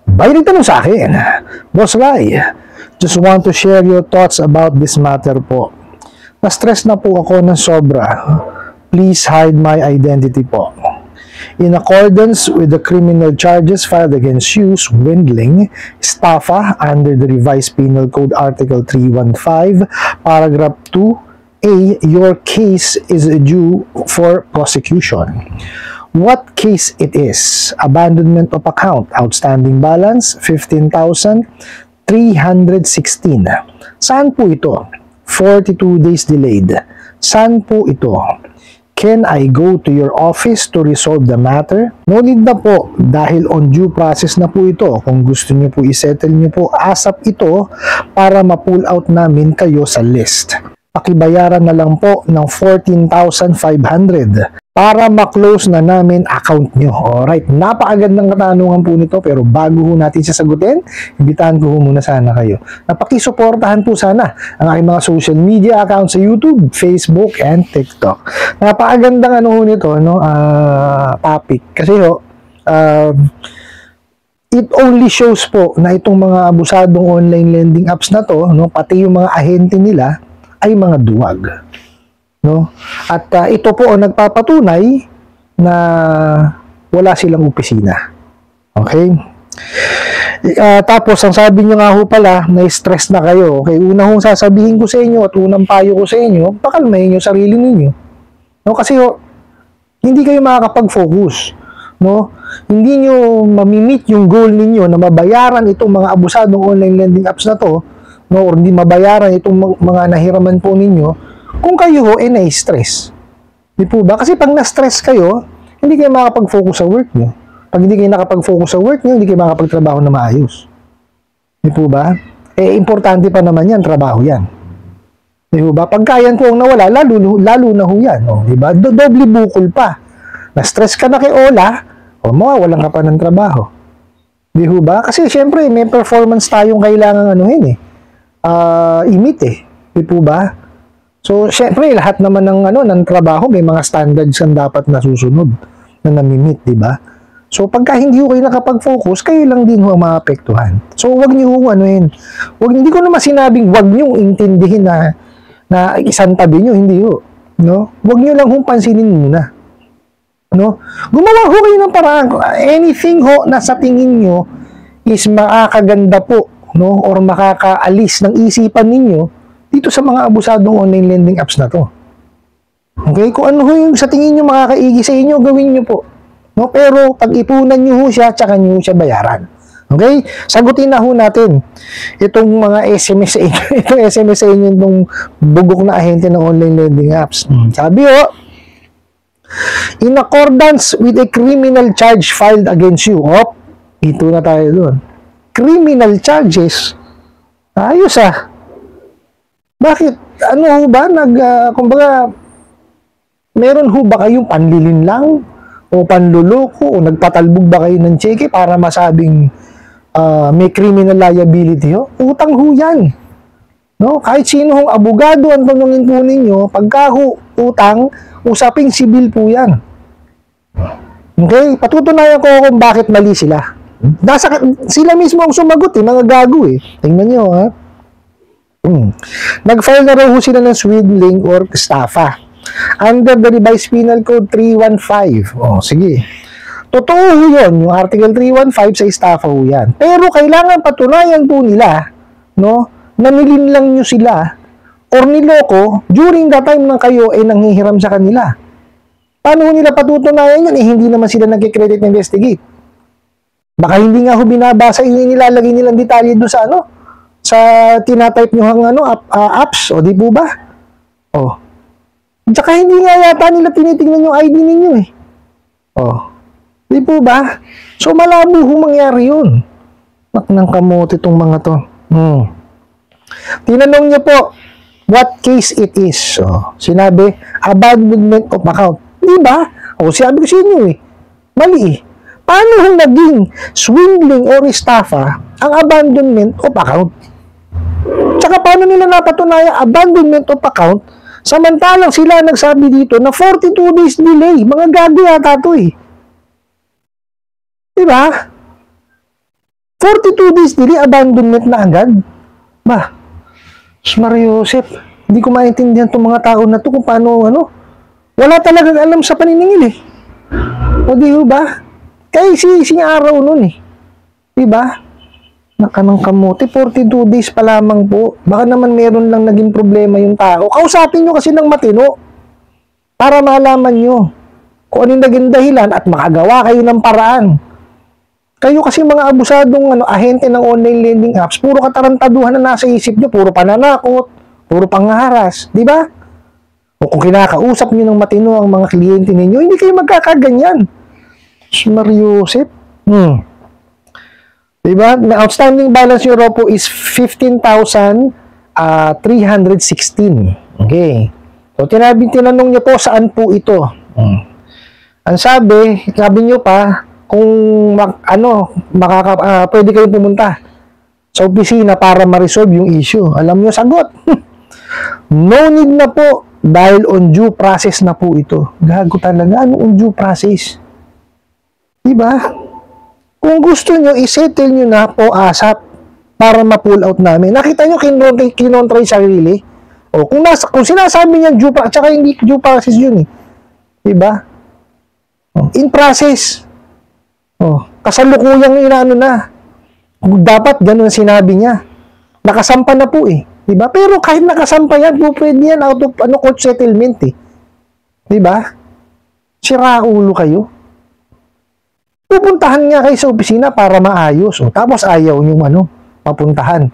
May nagtanong sa akin, Boss Rai, just want to share your thoughts about this matter po. Na-stress na po ako ng sobra. Please hide my identity po. In accordance with the criminal charges filed against you, swindling, estafa under the Revised Penal Code Article 315, Paragraph 2A, your case is due for prosecution. What case it is? Abandonment of account, outstanding balance, 15,316. Saan po ito? 42 days delayed. Saan po ito? Can I go to your office to resolve the matter? No need na po dahil on due process na po ito. Kung gusto niyo po isettle niyo po ASAP ito para ma-pull out namin kayo sa list. Pakibayaran na lang po ng 14,500 para ma-close na namin account nyo. Alright, napakagandang katanungan po nito pero bago ho natin sasagutin, imbitahan ko muna sana kayo. Napakisuportahan po sana ang aking mga social media accounts sa YouTube, Facebook, and TikTok. Napakagandang nito, topic. Kasi it only shows po na itong mga abusadong online lending apps na to, pati yung mga ahente nila, ay mga duwag. At ito po ang nagpapatunay na wala silang opisina. Okay? Tapos, ang sabi nyo nga ho pala, na-stress na kayo. Okay, una hong sasabihin ko sa inyo at unang payo ko sa inyo, pakalmahin nyo sarili ninyo. Kasi hindi kayo makakapag-focus. Hindi nyo mamimit yung goal ninyo na mabayaran itong mga abusadong online lending apps na to, or hindi mabayaran itong mga nahiraman po ninyo kung kayo ho ay na-stress. Di po ba? Kasi pag na-stress kayo, hindi kayo makapag-focus sa work nyo. Pag hindi kayo nakapag-focus sa work nyo, hindi kayo makapag-trabaho na maayos. Di po ba? Importante pa naman yan, trabaho yan. Di po ba? Pagka yan po ang nawala, lalo na ho yan. Di ba? Doble bukol pa. Na-stress ka na kay Ola, mawawalan ka pa ng trabaho. Di po ba? Kasi syempre, may performance tayong kailangan i-meet Di po ba? So, syempre, lahat naman ng trabaho, may mga standards kang dapat nasusunod na namimit, di ba? So, pagka hindi kayo nakapag-focus, kayo lang din ho maapektuhan. So, wag niyo hindi ko naman sinabing wag niyo intindihin na isang tabi niyo, hindi ho. Wag niyo lang pansinin muna. Gumawa ho kayo ng paraan. Anything ho na sa tingin niyo is makakaganda po, or makakaalis ng isipan ninyo dito sa mga abusadong online lending apps na to. Okay? Kung ano yung sa tingin nyo makakaigi sa inyo, gawin nyo po. Pero pag-ipunan nyo siya, tsaka nyo siya bayaran. Okay? Sagutin na ho natin itong mga SMS sa inyo. Itong SMS sa inyo, itong bugok na ahente ng online lending apps. Sabi in accordance with a criminal charge filed against you. Ito na tayo doon. Criminal charges. Ayos Bakit? Ano ho ba? Kumbaga, meron ho ba kayong panlilin lang? O panluloko? O nagpatalbog ba kayo ng cheque para masabing may criminal liability ho? Utang ho yan. Kahit sino hong abogado ang tanungin po ninyo, pagka utang, usaping sibil po yan. Okay? Patutunayan ko kung bakit mali sila. Sila mismo ang sumagot mga gago Tingnan nyo Nag-file na raw sila ng swindling or estafa under the Revised Penal Code 315. Sige. Totoo yun, yung Article 315 sa estafa yan. Pero kailangan patunayan po nila, na nilinlang nyo sila or niloko during the time na kayo ay nanghihiram sa kanila. Paano nila patutunayan yan? Hindi naman sila nag-credit investigate. Baka hindi nga binabasa yung nilalagay nilang detalye doon sa tinatype nyo apps, di po ba? Tsaka hindi nga yata nila tinitingnan yung ID ninyo di po ba? So, malabo mangyari yun. Nang kamote itong mga to. Tinanong niya po, what case it is? Sinabi, abandonment of account. Di ba? Sabi ko sa inyo mali Paano naging swindling or estafa ang abandonment of account? Tsaka paano nila napatunayan abandonment of account samantalang sila nagsabi dito na 42 days delay? Mga gago yata ito Diba? 42 days dili, abandonment na agad. Ba, Mario Joseph, hindi ko maintindihan itong mga tao na to kung paano, wala talagang alam sa paniningil eh. O di ba? Kaya sising araw nun eh. Di ba? Nakanang kamote, 42 days pa lamang po. Baka naman meron lang naging problema yung tao. Kausapin nyo kasi ng matino para malaman nyo kung ano yung naging dahilan at makagawa kayo ng paraan. Kayo kasi mga abusadong ahente ng online lending apps, puro katarantaduhan na nasa isip nyo, puro pananakot, puro pangharas, di ba? O kung kinakausap nyo ng matino ang mga kliyente ninyo, hindi kayo magkakaganyan. Mario Joseph. Diba? May outstanding balance nyo raw po is 15,316. Okay. So, tinanong nyo po saan po ito. Ang sabi nyo pa, kung pwede kayong pumunta sa opisina para ma-resolve yung issue. Alam nyo, sagot. No need na po dahil on due process na po ito. Gago talaga. Ano on due process? Diba? Kung gusto nyo, isettle nyo na po ASAP para ma-pull out namin. Nakita nyo, kinontra yung sarili? O, kung sinasabi niya due process, tsaka hindi due process yun eh. Diba? O, in process. O, kasalukuyang inaano na. Dapat ganun sinabi niya. Nakasampa na po eh. Diba? Pero kahit nakasampa yan, pwede yan out of court settlement eh. Diba? Sira ulo kayo. Pupuntahan nga kayo sa opisina para maayos. O, tapos ayaw nyo papuntahan.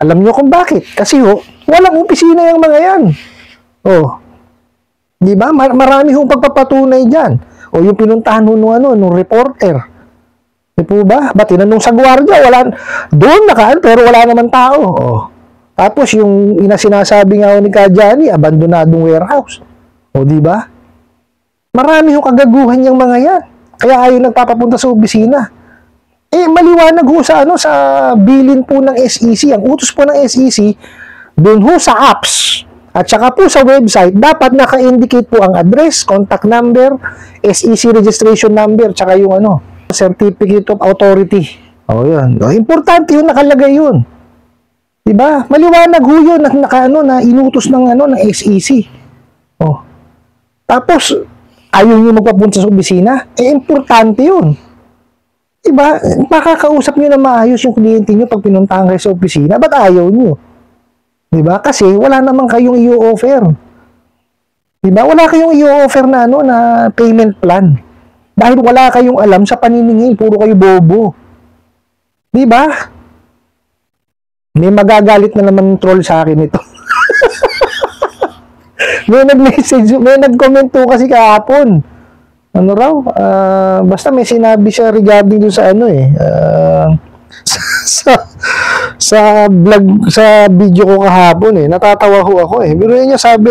Alam nyo kung bakit? Kasi walang opisina yung mga yan. O, diba? Marami hong pagpapatunay dyan. O, yung pinuntahan nung reporter. Di po ba? Tinanong sa gwardiya, doon nakaan, pero wala naman tao. O, tapos yung sinasabi nga ni Kajani, abandonadong warehouse. O, diba? Marami hong kagaguhan yung mga yan. Kaya ayaw nagpapapunta sa opisina. Maliwanag sa sa bilin po ng SEC. Ang utos po ng SEC, doon sa apps, at saka po sa website, dapat naka-indicate po ang address, contact number, SEC registration number, tsaka yung Certificate of Authority. O, yun. Importante yun, nakalagay yun. Diba? Maliwanag yun na inutos ng SEC. O. Tapos, ayaw nyo magpapunta sa opisina, importante yun. Diba? Makakausap nyo na maayos yung kliyente nyo pag pinuntahan kayo sa opisina. Ba't ayaw nyo? Diba? Kasi wala naman kayong i-offer. Diba? Wala kayong i-offer na payment plan. Dahil wala kayong alam sa paniningil. Puro kayo bobo. Diba? May magagalit na naman troll sa akin ito. May nag-message, may nag-comment po kasi kahapon. Ano raw? Basta may sinabi siya regarding dun sa sa vlog, sa video ko kahapon natatawa ho ako Pero niya sabi,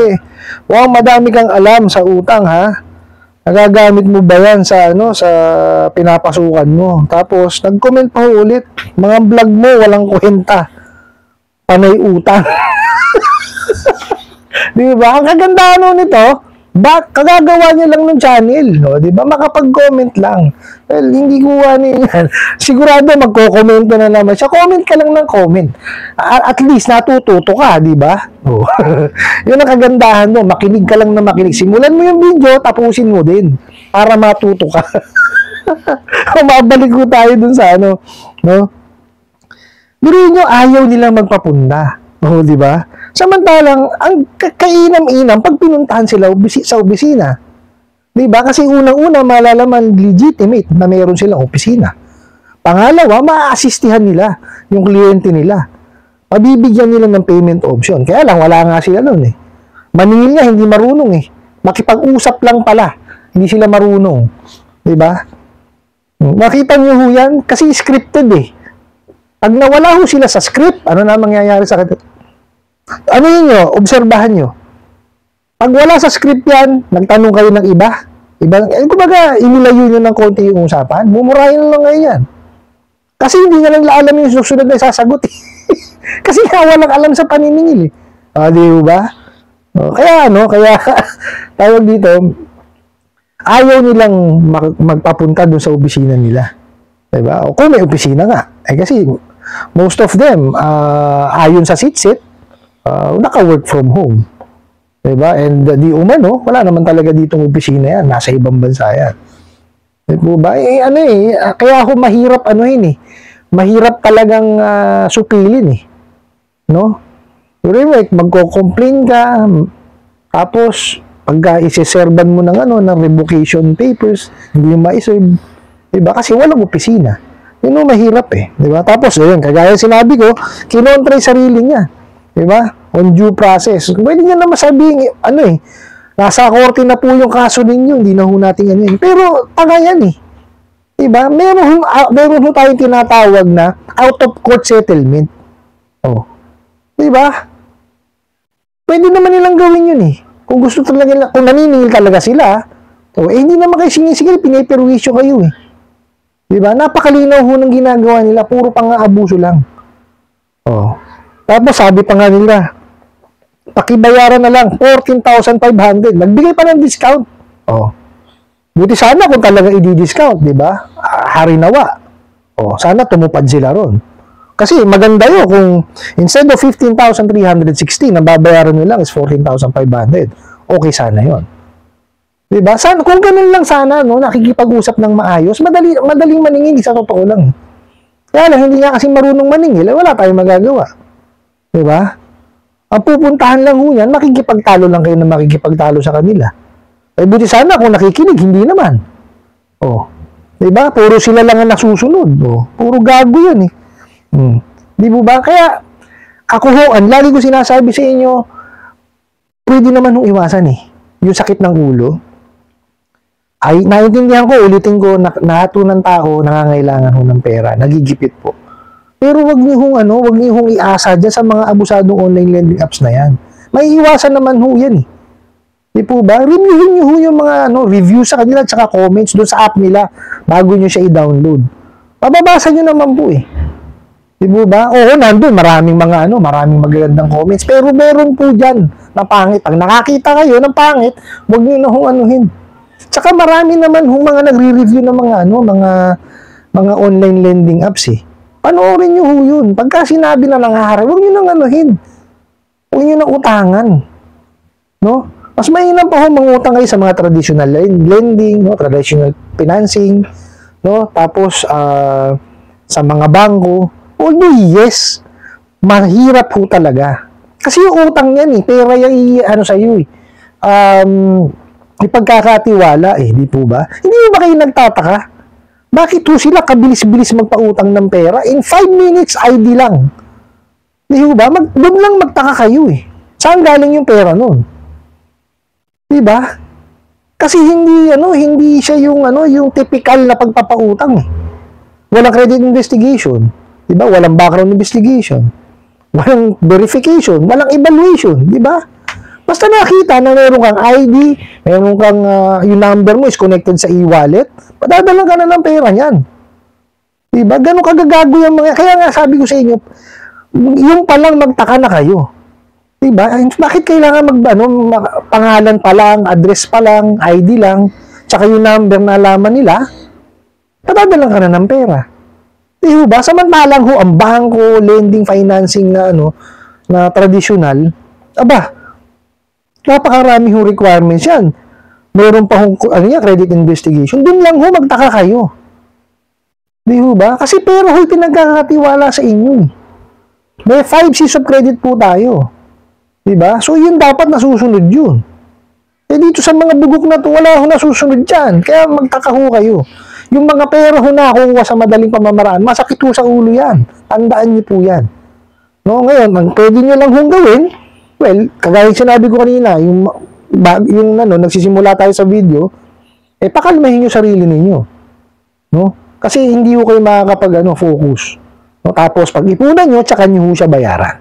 wow, madami kang alam sa utang ha. Nagagamit mo ba yan sa sa pinapasukan mo? Tapos nag-comment pa ho ulit, mga vlog mo walang kwenta. Panay utang. Di ba? Ang kagandahan nito, kagagawa niya lang ng channel, no? Di ba? Makapag-comment lang. Well, hindi ko yan. Sigurado magko-comment na naman siya. Comment ka lang ng comment. At least natututo ka, di ba? Oh. Yun ang kagandahan mo. Makinig ka lang na makinig. Simulan mo yung video, tapusin mo din para matuto ka. Mabalik ko tayo dun sa no? Pero nyo, ayaw nilang magpapunda. Oh, di ba? Samantalang, ang kainam-inam pag pinuntahan sila sa opisina. Diba? Kasi unang-una, malalaman legitimate na mayroon silang opisina. Pangalawa, maaasistihan nila yung kliyente nila. Mabibigyan nila ng payment option. Kaya lang, wala nga sila nun Maningil nga, hindi marunong Makipag-usap lang pala. Hindi sila marunong. Diba? Makita niyo ho yan? Kasi scripted Pag nawala ho sila sa script, ano na mangyayari sa kanila? Ano yun nyo? Obserbahan nyo. Pag wala sa script yan, nagtanong kayo ng iba. Kumbaga, inilayo nyo ng konti yung usapan. Mumurahin lang ngayon yan. Kasi hindi nga lang alam yung susunod na isasagot Kasi nga walang alam sa paniningil di ba? Kaya tawag dito, ayaw nilang magpapunta doon sa opisina nila. Diba? O kung may opisina nga. Kasi most of them, ayon sa SITSIT, naka-work from home. Diba? And di umano, wala naman talaga ditong opisina yan. Nasa ibang bansa yan. Diba? Kaya ako mahirap mahirap talagang supilin no? Pero magko-complain ka, tapos pagka isi-serban mo ng revocation papers, hindi mo ma-serve. Diba? Kasi walang opisina. Yun mahirap Diba? Tapos, kagaya sinabi ko, kinontra yung sarili niya. Diba? On due process. Pwede niya naman sabihin, nasa korte na po yung kaso ninyo, hindi na ho natin Pero, tanga yan Diba? Meron ho tayong tinatawag na out of court settlement. Diba? Pwede naman nilang gawin yun Kung gusto talaga nila, kung naniningil talaga sila, hindi naman kayo sinisigil, piniperwisyo kayo Diba? Napakalinaw ho ng ginagawa nila, puro pang-aabuso lang. Tapos sabi pa nga nila, pakibayaran na lang, 14,500. Nagbigay pa ng discount. Buti sana kung talaga i-discount, di ba? Harinawa. Sana tumupad sila ron. Kasi maganda yun kung instead of 15,316, ang babayaran nyo lang is 14,500. Okay sana yun. Di ba? Sana, kung ganun lang sana, nakikipag-usap ng maayos, madaling maningil sa totoo lang. Kaya lang, hindi nga kasi marunong maningil, wala tayong magagawa. Di ba? Ang pupuntahan lang ho yan, makikipagtalo lang kayo na makikipagtalo sa kanila. Buti sana kung nakikinig, hindi naman. Diba? Puro sila lang ang nasusunod. Puro gago yan Di ba? Kaya, ako lagi ko sinasabi sa inyo, pwede naman hong iwasan yung sakit ng ulo. Ay, naiintindihan ko, ulitin ko, nahato ng tao, nangangailangan ho ng pera, nagigipit po. Pero wag niyo hong iasa dyan sa mga abusadong online lending apps na yan. May iwasan naman ho yan Di po ba? Reviewin nyo ho yung mga review sa kanila at saka comments doon sa app nila bago nyo siya i-download. Mababasa nyo naman po Di po ba? Nandun, maraming magagandang comments. Pero meron po dyan na pangit. Pag nakakita kayo ng pangit, wag nyo na hong anuhin. Tsaka marami naman hong mga nagre-review ng mga online lending apps Panoorin nyo ho yun. Pagka sinabi na nangaharap, huwag nyo nang anuhin. Huwag nyo nang utangan. Mas mainam pa ho mangutang kayo sa mga traditional lending, traditional financing, tapos sa mga bangko. Although yes, mahirap ho talaga. Kasi yung utang yan pera yung sa iyo ipagkakatiwala di po ba? Hindi ba kayo nagtataka? Bakit ho sila kabilis-bilis magpautang ng pera? In 5 minutes, ID lang. Di ba? Doon lang magtaka kayo Saan galing yung pera nun? Di ba? Kasi hindi siya yung typical na pagpapautang Walang credit investigation. Di ba? Walang background investigation. Walang verification. Walang evaluation. Di ba? Basta nakita na meron kang ID, meron kang yung number mo is connected sa e-wallet, padadalan ka na ng pera niyan. Diba? Ganun kagagago yung mga, kaya nga sabi ko sa inyo, yung palang magtaka na kayo. Diba? Bakit kailangan pangalan pa lang, address pa lang, ID lang, tsaka yung number na alaman nila, padadalan ka na ng pera. Diba? Samantalang ho, ang bangko, lending, financing na na traditional, napakarami hong requirements yan. Meron pa hong credit investigation. Doon lang ho, magtaka kayo. Di ba? Kasi pero ho'y pinagkakatiwala sa inyo. May 5 C's of credit po tayo. Di ba? So, yun dapat nasusunod yun. Dito sa mga bugok na to, wala ho nasusunod dyan. Kaya magtaka ho kayo. Yung mga pera ho na nakukuha sa madaling pamamaraan, masakit ho sa ulo yan. Tandaan niyo po yan. Ngayon, ang pwede nyo lang hong gawin, kagaya sinabi ko kanina, yung nagsisimula tayo sa video, pakalmahin yung sarili ninyo. Kasi hindi ko kayo makakapag-focus. Tapos, pag ipunan nyo, tsaka nyo siya bayaran.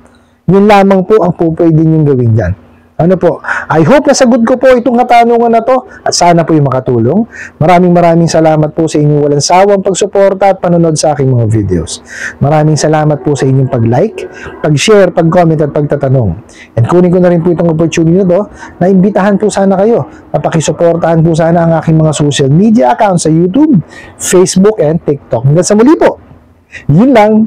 Yun lamang po ang pwede nyo gawin dyan. Ano po, I hope nasagot ko po itong katanungan na to at sana po yung makatulong. Maraming salamat po sa inyong walang sawang pagsuporta at panonood sa aking mga videos. Maraming salamat po sa inyong pag-like, pag-share, pag-comment at pagtatanong. And kunin ko na rin po itong opportunity na to na imbitahan po sana kayo na pakisuportahan po sana ang aking mga social media accounts sa YouTube, Facebook, and TikTok. Hanggang sa muli po. Yun lang.